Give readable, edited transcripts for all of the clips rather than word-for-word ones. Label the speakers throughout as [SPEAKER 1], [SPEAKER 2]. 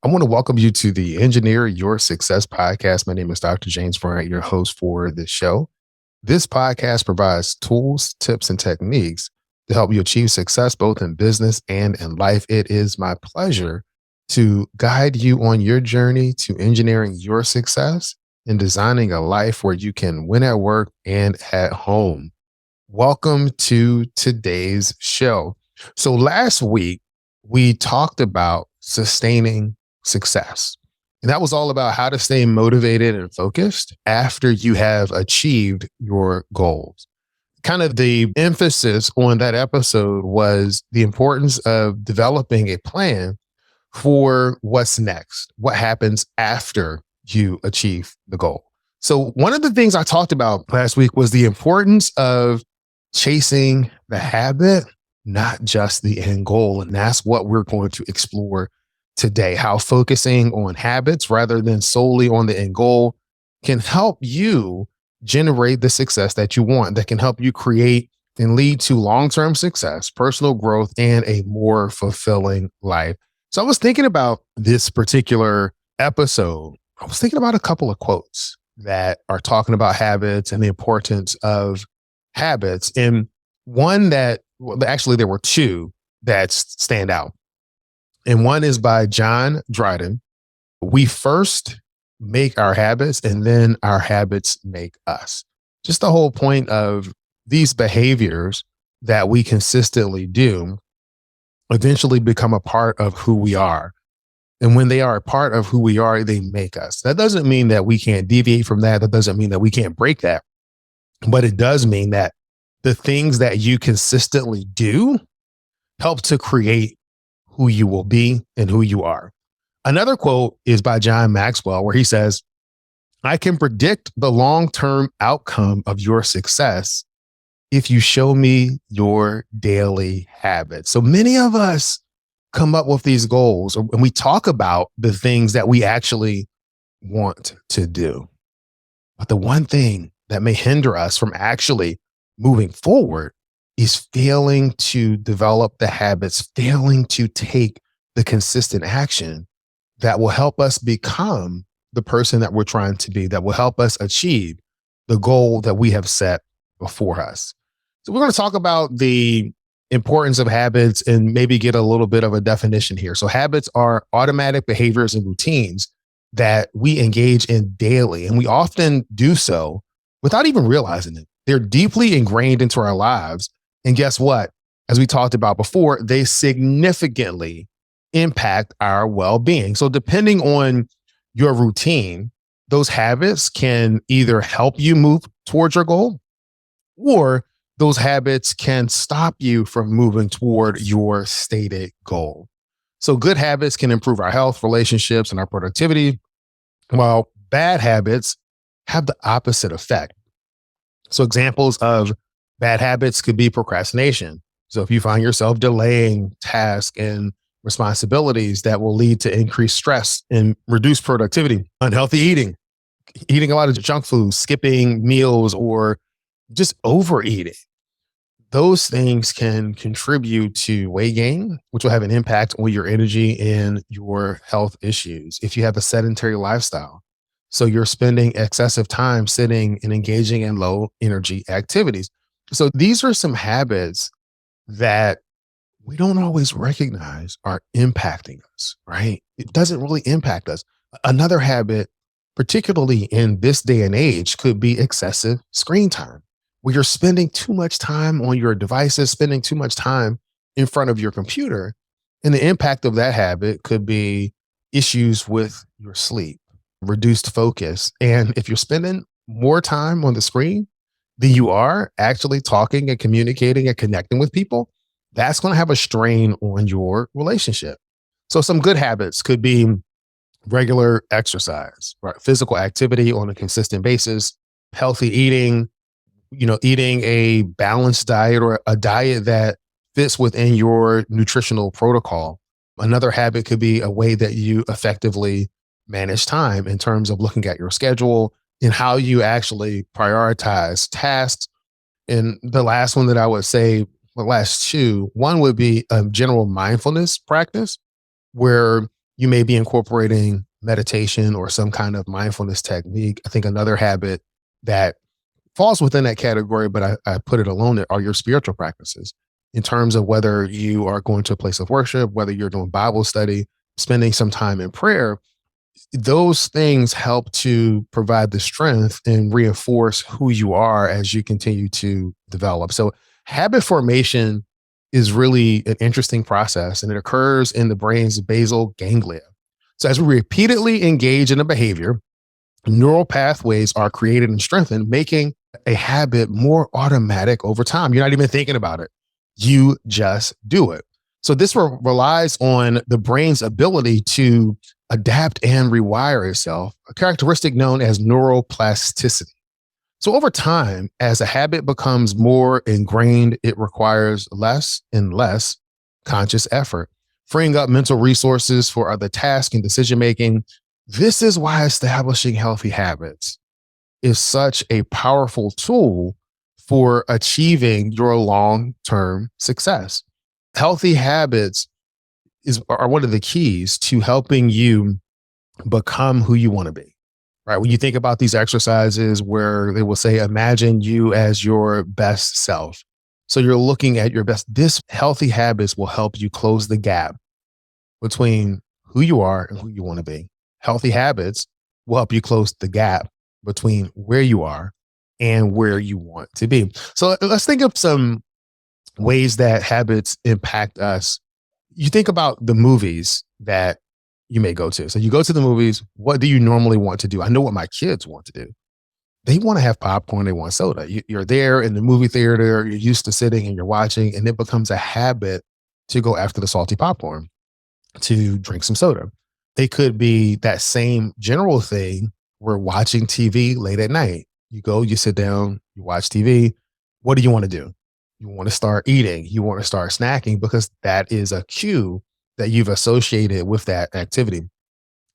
[SPEAKER 1] I want to welcome you to the Engineer Your Success podcast. My name is Dr. James Bryant, your host for this show. This podcast provides tools, tips, and techniques to help you achieve success both in business and in life. It is my pleasure to guide you on your journey to engineering your success and designing a life where you can win at work and at home. Welcome to today's show. So last week, we talked about sustaining success. And that was all about how to stay motivated and focused after you have achieved your goals. Kind of the emphasis on that episode was the importance of developing a plan for what's next, what happens after you achieve the goal. So, one of the things I talked about last week was the importance of chasing the habit, not just the end goal. And that's what we're going to explore today, how focusing on habits rather than solely on the end goal can help you generate the success that you want, that can help you create and lead to long-term success, personal growth, and a more fulfilling life. So I was thinking about this particular episode. I was thinking about a couple of quotes that are talking about habits and the importance of habits. And one that, well, actually, there were two that stand out. And one is by John Dryden. We first make our habits and then our habits make us. Just the whole point of these behaviors that we consistently do eventually become a part of who we are. And when they are a part of who we are, they make us. That doesn't mean that we can't deviate from that. That doesn't mean that we can't break that. But it does mean that the things that you consistently do help to create who you will be and who you are. Another quote is by John Maxwell, where he says, I can predict the long-term outcome of your success if you show me your daily habits. So many of us come up with these goals and we talk about the things that we actually want to do. But the one thing that may hinder us from actually moving forward is failing to develop the habits, failing to take the consistent action that will help us become the person that we're trying to be, that will help us achieve the goal that we have set before us. So we're going to talk about the importance of habits and maybe get a little bit of a definition here. So habits are automatic behaviors and routines that we engage in daily, and we often do so without even realizing it. They're deeply ingrained into our lives. And guess what? As we talked about before, they significantly impact our well-being. So depending on your routine, those habits can either help you move towards your goal, or those habits can stop you from moving toward your stated goal. So good habits can improve our health, relationships, and our productivity, while bad habits have the opposite effect. So examples of bad habits could be procrastination. So if you find yourself delaying tasks and responsibilities, that will lead to increased stress and reduced productivity. Unhealthy eating a lot of junk food, skipping meals, or just overeating. Those things can contribute to weight gain, which will have an impact on your energy and your health issues. If you have a sedentary lifestyle, so you're spending excessive time sitting and engaging in low energy activities. So these are some habits that we don't always recognize are impacting us, right? It doesn't really impact us. Another habit, particularly in this day and age, could be excessive screen time, where you're spending too much time on your devices, spending too much time in front of your computer. And the impact of that habit could be issues with your sleep, reduced focus. And if you're spending more time on the screen than you are actually talking and communicating and connecting with people, that's going to have a strain on your relationship. So some good habits could be regular exercise, right? Physical activity on a consistent basis, healthy eating, eating a balanced diet or a diet that fits within your nutritional protocol. Another habit could be a way that you effectively manage time in terms of looking at your schedule and how you actually prioritize tasks. And the last one that I would say, the last two, one would be a general mindfulness practice where You may be incorporating meditation or some kind of mindfulness technique. I think another habit that falls within that category, but I put it alone, are your spiritual practices in terms of whether you are going to a place of worship, whether you're doing Bible study, spending some time in prayer. Those things help to provide the strength and reinforce who you are as you continue to develop. So habit formation is really an interesting process, and it occurs in the brain's basal ganglia. So as we repeatedly engage in a behavior, neural pathways are created and strengthened, making a habit more automatic over time. You're not even thinking about it. You just do it. So this relies on the brain's ability to adapt and rewire itself, a characteristic known as neuroplasticity. So over time, as a habit becomes more ingrained, it requires less and less conscious effort, freeing up mental resources for other tasks and decision making. This is why establishing healthy habits is such a powerful tool for achieving your long-term success. Healthy habits are one of the keys to helping you become who you want to be. Right? When you think about these exercises where they will say, imagine you as your best self. So you're looking at your best. This healthy habits will help you close the gap between who you are and who you want to be. Healthy habits will help you close the gap between where you are and where you want to be. So let's think of some ways that habits impact us. You think about the movies that you may go to. So you go to the movies. What do you normally want to do? I know what my kids want to do. They want to have popcorn. They want soda. You're there in the movie theater. You're used to sitting and you're watching, and it becomes a habit to go after the salty popcorn, to drink some soda. It could be that same general thing. We're watching TV late at night. You go, you sit down, you watch TV. What do you want to do? You want to start eating. You want to start snacking because that is a cue that you've associated with that activity.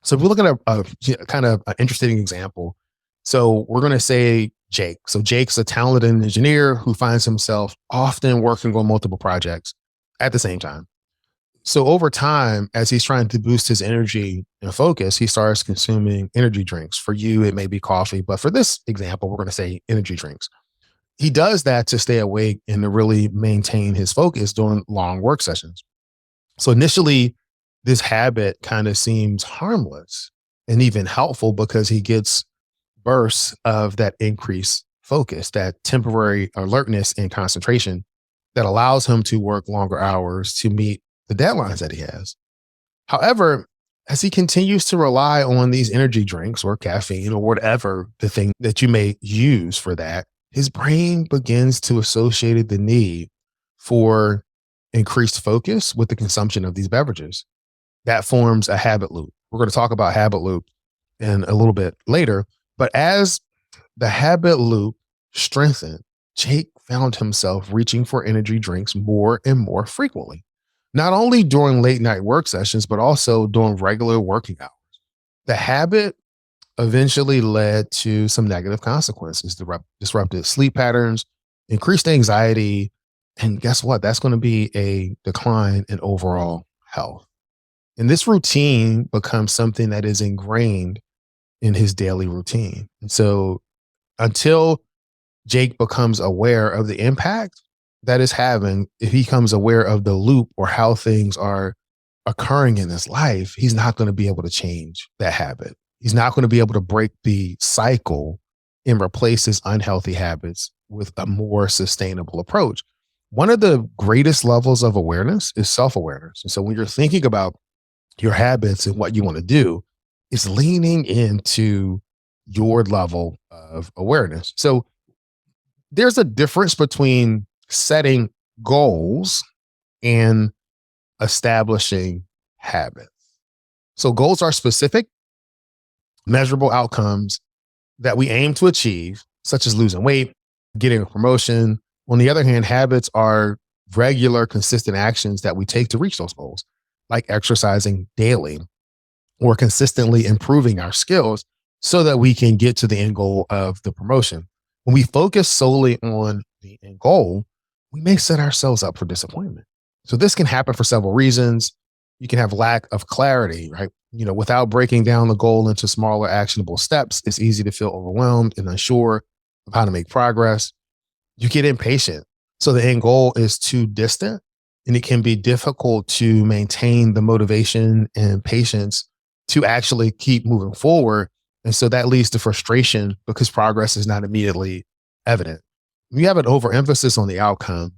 [SPEAKER 1] So if we're looking at a kind of an interesting example. So we're going to say Jake. So Jake's a talented engineer who finds himself often working on multiple projects at the same time. So over time, as he's trying to boost his energy and focus, he starts consuming energy drinks. For you, it may be coffee, but for this example, we're going to say energy drinks. He does that to stay awake and to really maintain his focus during long work sessions. So initially, this habit kind of seems harmless and even helpful because he gets bursts of that increased focus, that temporary alertness and concentration that allows him to work longer hours to meet the deadlines that he has. However, as he continues to rely on these energy drinks or caffeine or whatever the thing that you may use for that, his brain begins to associate the need for increased focus with the consumption of these beverages. That forms a habit loop. We're going to talk about habit loop in a little bit later, but as the habit loop strengthened, Jake found himself reaching for energy drinks more and more frequently, not only during late night work sessions, but also during regular working hours. The habit eventually led to some negative consequences, disrupted sleep patterns, increased anxiety, and guess what? That's going to be a decline in overall health. And this routine becomes something that is ingrained in his daily routine. And so until Jake becomes aware of the impact that is having, if he becomes aware of the loop or how things are occurring in his life, he's not going to be able to change that habit. He's not going to be able to break the cycle and replace his unhealthy habits with a more sustainable approach. One of the greatest levels of awareness is self-awareness. And so when you're thinking about your habits and what you want to do, it's leaning into your level of awareness. So there's a difference between setting goals and establishing habits. So goals are specific, measurable outcomes that we aim to achieve, such as losing weight, getting a promotion. On the other hand, habits are regular, consistent actions that we take to reach those goals, like exercising daily or consistently improving our skills so that we can get to the end goal of the promotion. When we focus solely on the end goal, we may set ourselves up for disappointment. So this can happen for several reasons. You can have lack of clarity, right? Without breaking down the goal into smaller actionable steps, it's easy to feel overwhelmed and unsure of how to make progress. You get impatient. So the end goal is too distant, and it can be difficult to maintain the motivation and patience to actually keep moving forward. And so that leads to frustration because progress is not immediately evident. We have an overemphasis on the outcome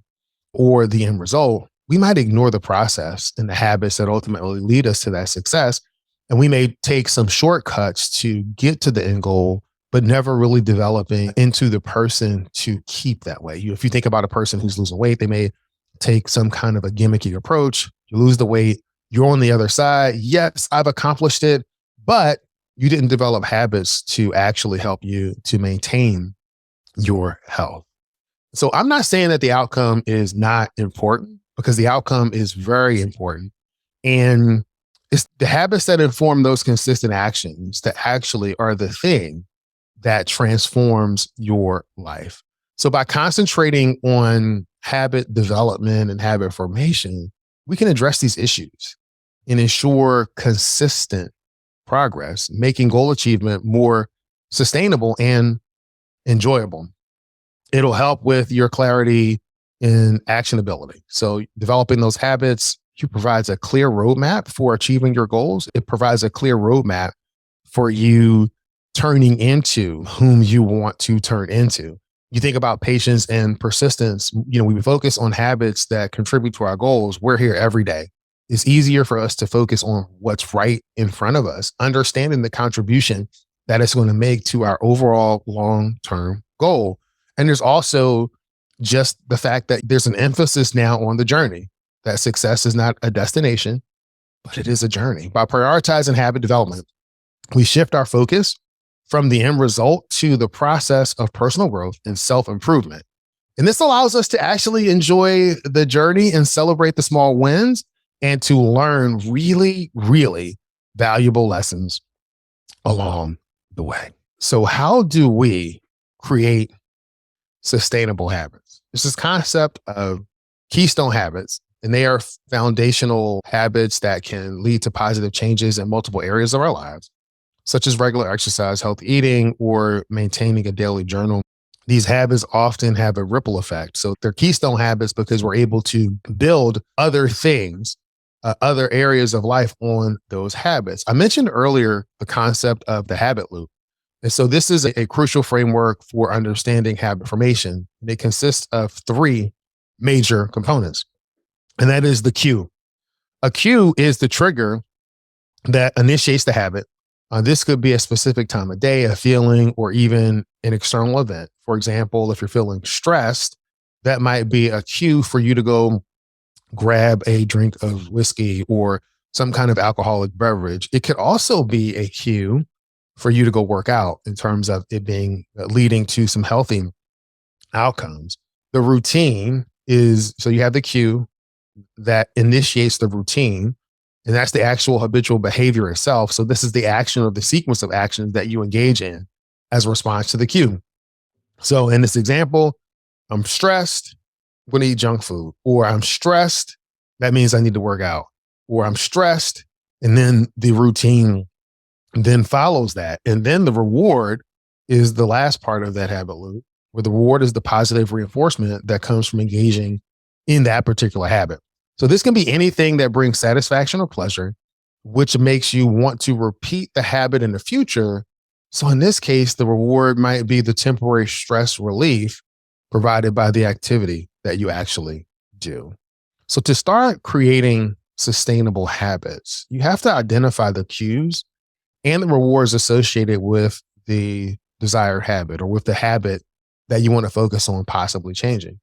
[SPEAKER 1] or the end result. We might ignore the process and the habits that ultimately lead us to that success. And we may take some shortcuts to get to the end goal, but never really developing into the person to keep that way. If you think about a person who's losing weight, they may take some kind of a gimmicky approach. You lose the weight, you're on the other side. Yes, I've accomplished it, but you didn't develop habits to actually help you to maintain your health. So I'm not saying that the outcome is not important, because the outcome is very important. And it's the habits that inform those consistent actions that actually are the thing that transforms your life. So by concentrating on habit development and habit formation, we can address these issues and ensure consistent progress, making goal achievement more sustainable and enjoyable. It'll help with your clarity and actionability. So developing those habits provides a clear roadmap for achieving your goals. It provides a clear roadmap for you turning into whom you want to turn into. You think about patience and persistence. We focus on habits that contribute to our goals. We're here every day. It's easier for us to focus on what's right in front of us, understanding the contribution that it's going to make to our overall long-term goal. And there's also just the fact that there's an emphasis now on the journey, that success is not a destination, but it is a journey. By prioritizing habit development, we shift our focus from the end result to the process of personal growth and self-improvement. And this allows us to actually enjoy the journey and celebrate the small wins and to learn really, really valuable lessons along the way. So how do we create sustainable habits? There's this concept of keystone habits, and they are foundational habits that can lead to positive changes in multiple areas of our lives, such as regular exercise, healthy eating, or maintaining a daily journal. These habits often have a ripple effect. So they're keystone habits because we're able to build other things, other areas of life on those habits. I mentioned earlier the concept of the habit loop. And so this is a crucial framework for understanding habit formation. And it consists of three major components, and that is the cue. A cue is the trigger that initiates the habit. This could be a specific time of day, a feeling, or even an external event. For example, if you're feeling stressed, that might be a cue for you to go grab a drink of whiskey or some kind of alcoholic beverage. It could also be a cue for you to go work out in terms of it being leading to some healthy outcomes. The routine is, so you have the cue that initiates the routine, and that's the actual habitual behavior itself. So this is the action or the sequence of actions that you engage in as a response to the cue. So in this example, I'm stressed, I'm going to eat junk food, or I'm stressed, that means I need to work out, or I'm stressed, and then the routine then follows that. And then the reward is the last part of that habit loop, where the reward is the positive reinforcement that comes from engaging in that particular habit. So this can be anything that brings satisfaction or pleasure, which makes you want to repeat the habit in the future. So in this case, the reward might be the temporary stress relief provided by the activity that you actually do. So to start creating sustainable habits, you have to identify the cues and the rewards associated with the desired habit or with the habit that you want to focus on possibly changing.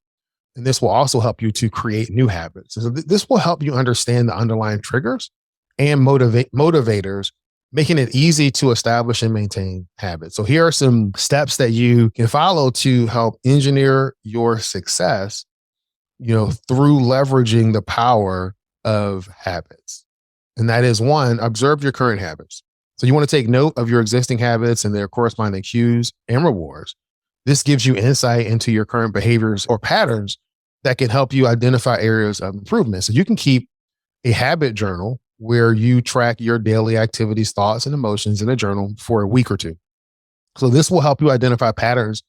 [SPEAKER 1] And this will also help you to create new habits. So this will help you understand the underlying triggers and motivators, making it easy to establish and maintain habits. So here are some steps that you can follow to help engineer your success, through leveraging the power of habits. And that is one, observe your current habits. So you want to take note of your existing habits and their corresponding cues and rewards. This gives you insight into your current behaviors or patterns that can help you identify areas of improvement. So you can keep a habit journal where you track your daily activities, thoughts, and emotions in a journal for a week or two. So this will help you identify patterns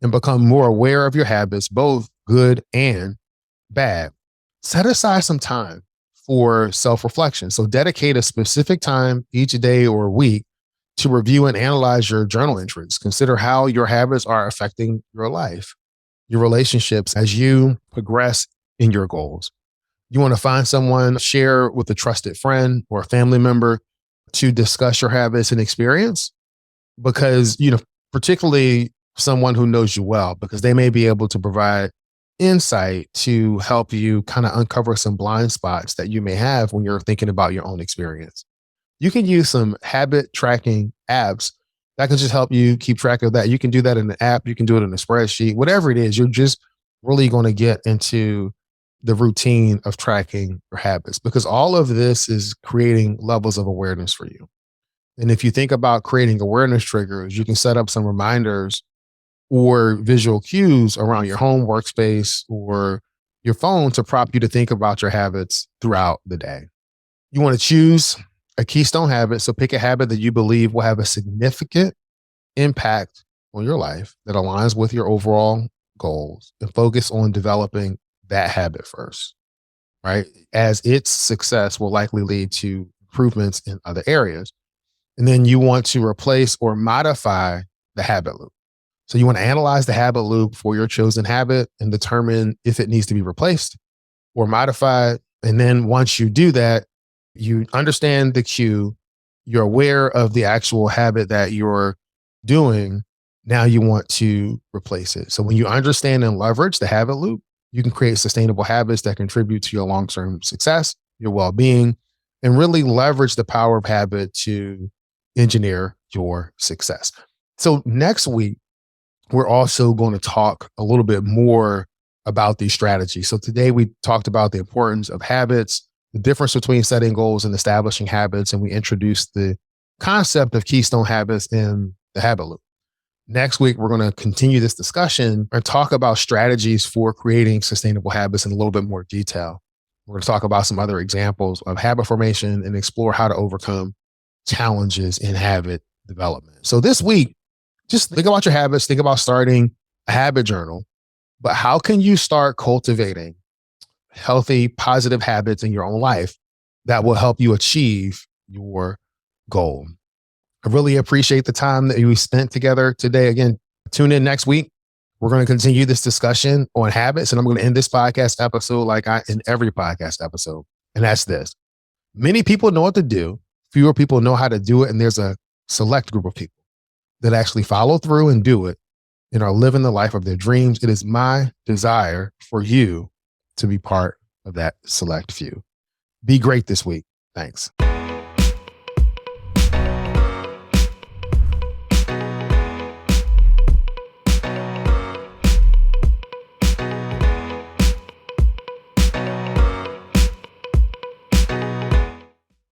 [SPEAKER 1] and become more aware of your habits, both good and bad. Set aside some time for self-reflection. So dedicate a specific time each day or week to review and analyze your journal entries. Consider how your habits are affecting your life, your relationships as you progress in your goals. You want to find someone, share with a trusted friend or a family member to discuss your habits and experience, because, particularly someone who knows you well, because they may be able to provide insight to help you kind of uncover some blind spots that you may have when you're thinking about your own experience. You can use some habit tracking apps that can just help you keep track of that. You can do that in an app, you can do it in a spreadsheet, whatever it is. You're just really going to get into the routine of tracking your habits, because all of this is creating levels of awareness for you. And if you think about creating awareness triggers, you can set up some reminders or visual cues around your home workspace or your phone to prompt you to think about your habits throughout the day. You want to choose a keystone habit. So pick a habit that you believe will have a significant impact on your life that aligns with your overall goals, and focus on developing that habit first, right? As its success will likely lead to improvements in other areas. And then you want to replace or modify the habit loop. So you want to analyze the habit loop for your chosen habit and determine if it needs to be replaced or modified. And then once you do that, you understand the cue, you're aware of the actual habit that you're doing. Now you want to replace it. So when you understand and leverage the habit loop, you can create sustainable habits that contribute to your long-term success, your well-being, and really leverage the power of habit to engineer your success. So next week, we're also going to talk a little bit more about these strategies. So today we talked about the importance of habits, the difference between setting goals and establishing habits, and we introduced the concept of keystone habits in the habit loop. Next week, we're going to continue this discussion and talk about strategies for creating sustainable habits in a little bit more detail. We're going to talk about some other examples of habit formation and explore how to overcome challenges in habit development. So this week, just think about your habits, think about starting a habit journal, but how can you start cultivating healthy, positive habits in your own life that will help you achieve your goal? I really appreciate the time that we spent together today. Again, tune in next week. We're going to continue this discussion on habits, and I'm going to end this podcast episode like I end every podcast episode. And that's this. Many people know what to do. Fewer people know how to do it. And there's a select group of people that actually follow through and do it and are living the life of their dreams. It is my desire for you to be part of that select few. Be great this week. Thanks.